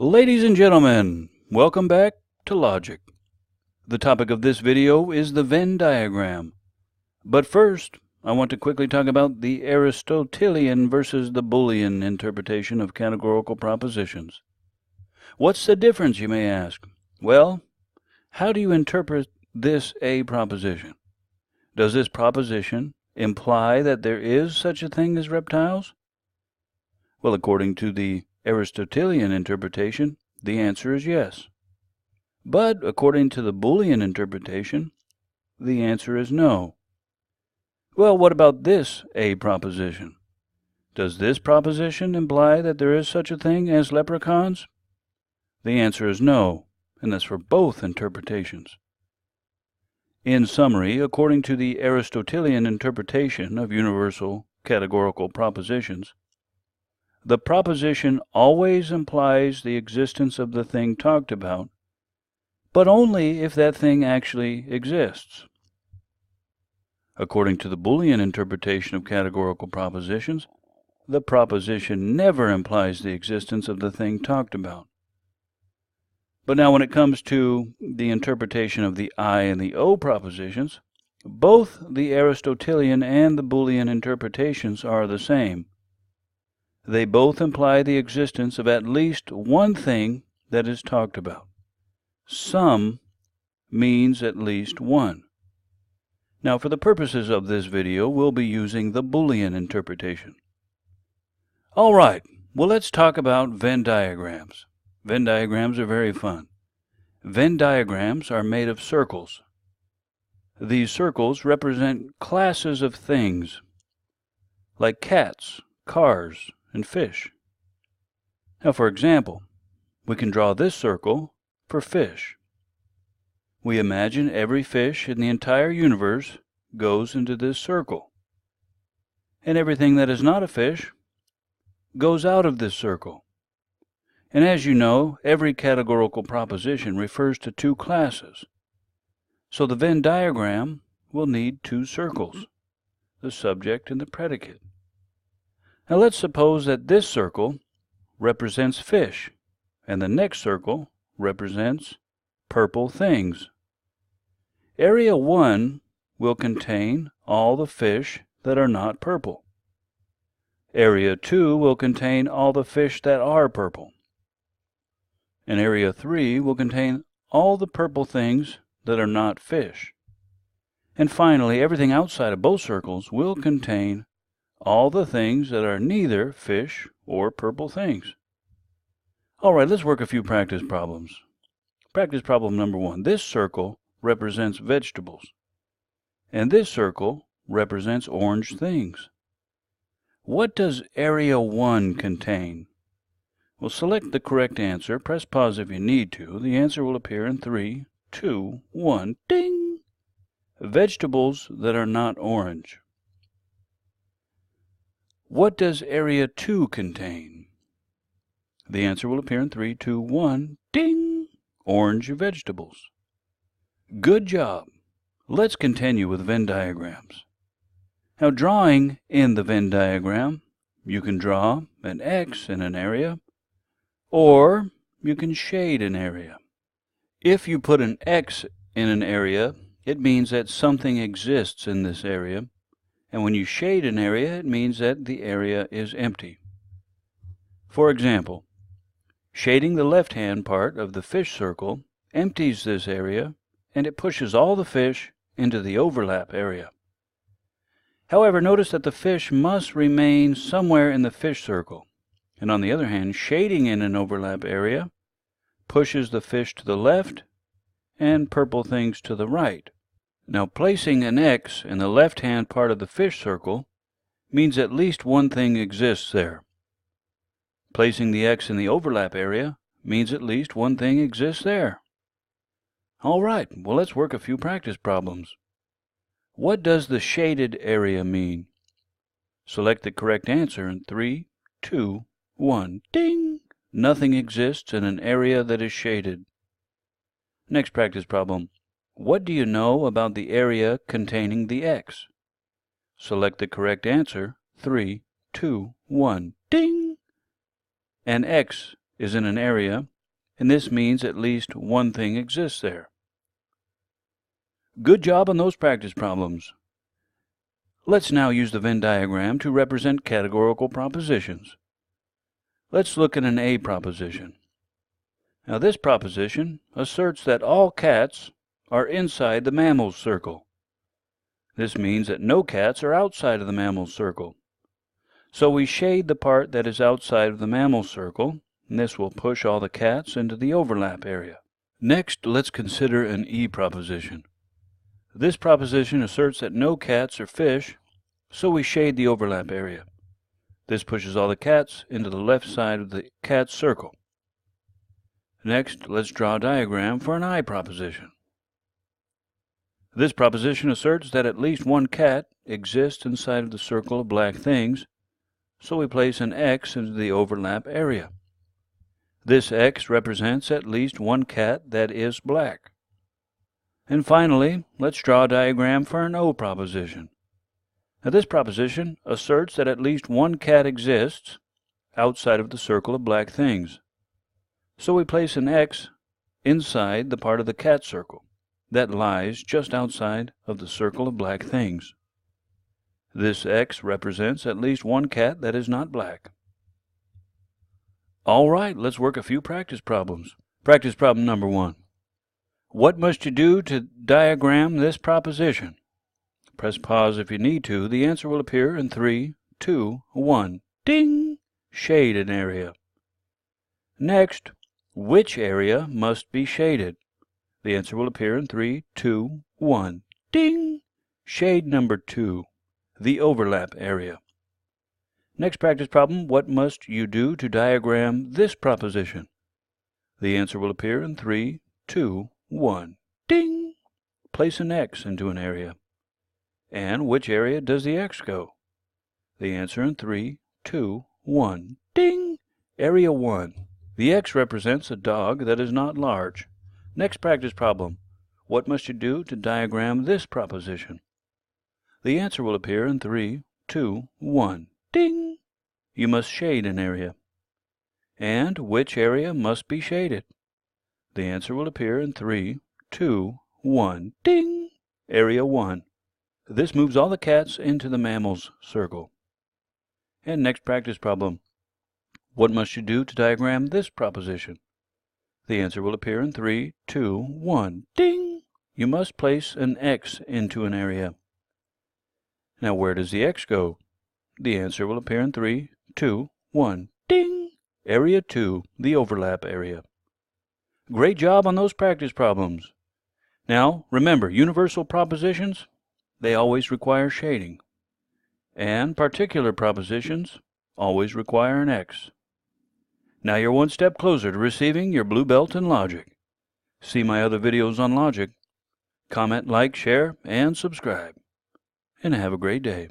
Ladies and gentlemen, welcome back to Logic. The topic of this video is the Venn diagram. But first, I want to quickly talk about the Aristotelian versus the Boolean interpretation of categorical propositions. What's the difference, you may ask? Well, how do you interpret this A proposition? Does this proposition imply that there is such a thing as reptiles? Well, according to the Aristotelian interpretation, the answer is yes. But according to the Boolean interpretation, the answer is no. Well, what about this A proposition? Does this proposition imply that there is such a thing as leprechauns? The answer is no, and that's for both interpretations. In summary, according to the Aristotelian interpretation of universal categorical propositions, the proposition always implies the existence of the thing talked about, but only if that thing actually exists. According to the Boolean interpretation of categorical propositions, the proposition never implies the existence of the thing talked about. But now when it comes to the interpretation of the I and the O propositions, both the Aristotelian and the Boolean interpretations are the same. They both imply the existence of at least one thing that is talked about. Some means at least one. Now, for the purposes of this video, we'll be using the Boolean interpretation. All right, well, let's talk about Venn diagrams. Venn diagrams are very fun. Venn diagrams are made of circles. These circles represent classes of things, like cats, cars, and fish. Now, for example, we can draw this circle for fish. We imagine every fish in the entire universe goes into this circle, and everything that is not a fish goes out of this circle. And as you know, every categorical proposition refers to two classes. So the Venn diagram will need two circles, the subject and the predicate. Now let's suppose that this circle represents fish, and the next circle represents purple things. Area 1 will contain all the fish that are not purple. Area 2 will contain all the fish that are purple. And Area 3 will contain all the purple things that are not fish. And finally, everything outside of both circles will contain all the things that are neither fish or purple things. All right, let's work a few practice problems. Practice problem number 1. This circle represents vegetables, and this circle represents orange things. What does Area 1 contain? Well, select the correct answer. Press pause if you need to. The answer will appear in 3, 2, 1. Ding! Vegetables that are not orange. What does Area 2 contain? The answer will appear in 3, 2, 1. Ding! Orange vegetables. Good job. Let's continue with Venn diagrams. Now, drawing in the Venn diagram, you can draw an X in an area, or you can shade an area. If you put an X in an area, it means that something exists in this area. And when you shade an area, it means that the area is empty. For example, shading the left-hand part of the fish circle empties this area, and it pushes all the fish into the overlap area. However, notice that the fish must remain somewhere in the fish circle. And on the other hand, shading in an overlap area pushes the fish to the left and purple things to the right. Now, placing an X in the left-hand part of the fish circle means at least one thing exists there. Placing the X in the overlap area means at least one thing exists there. All right, well, let's work a few practice problems. What does the shaded area mean? Select the correct answer in 3, 2, 1. Ding! Nothing exists in an area that is shaded. Next practice problem. What do you know about the area containing the X? Select the correct answer. 3, 2, 1. Ding! An X is in an area, and this means at least one thing exists there. Good job on those practice problems. Let's now use the Venn diagram to represent categorical propositions. Let's look at an A proposition. Now this proposition asserts that all cats are inside the mammal's circle. This means that no cats are outside of the mammal's circle. So we shade the part that is outside of the mammal's circle, and this will push all the cats into the overlap area. Next, let's consider an E proposition. This proposition asserts that no cats or fish, so we shade the overlap area. This pushes all the cats into the left side of the cat circle. Next, let's draw a diagram for an I proposition. This proposition asserts that at least one cat exists inside of the circle of black things, so we place an X into the overlap area. This X represents at least one cat that is black. And finally, let's draw a diagram for an O proposition. Now this proposition asserts that at least one cat exists outside of the circle of black things. So we place an X inside the part of the cat circle that lies just outside of the circle of black things. This X represents at least one cat that is not black. All right, let's work a few practice problems. Practice problem number 1. What must you do to diagram this proposition? Press pause if you need to. The answer will appear in 3, 2, 1. Ding! Shade an area. Next, which area must be shaded? The answer will appear in 3, 2, 1. Ding! Shade number 2, the overlap area. Next practice problem, what must you do to diagram this proposition? The answer will appear in 3, 2, 1. Ding! Place an X into an area. And which area does the X go? The answer in 3, 2, 1. Ding! Area 1. The X represents a dog that is not large. Next practice problem. What must you do to diagram this proposition? The answer will appear in 3, 2, 1. Ding! You must shade an area. And which area must be shaded? The answer will appear in 3, 2, 1. Ding! Area 1. This moves all the cats into the mammal's circle. And next practice problem. What must you do to diagram this proposition? The answer will appear in 3, 2, 1. Ding! You must place an X into an area. Now where does the X go? The answer will appear in 3, 2, 1. Ding! Area 2, the overlap area. Great job on those practice problems. Now, remember, universal propositions, they always require shading. And particular propositions always require an X. Now you're one step closer to receiving your blue belt in logic. See my other videos on logic. Comment, like, share, and subscribe. And have a great day.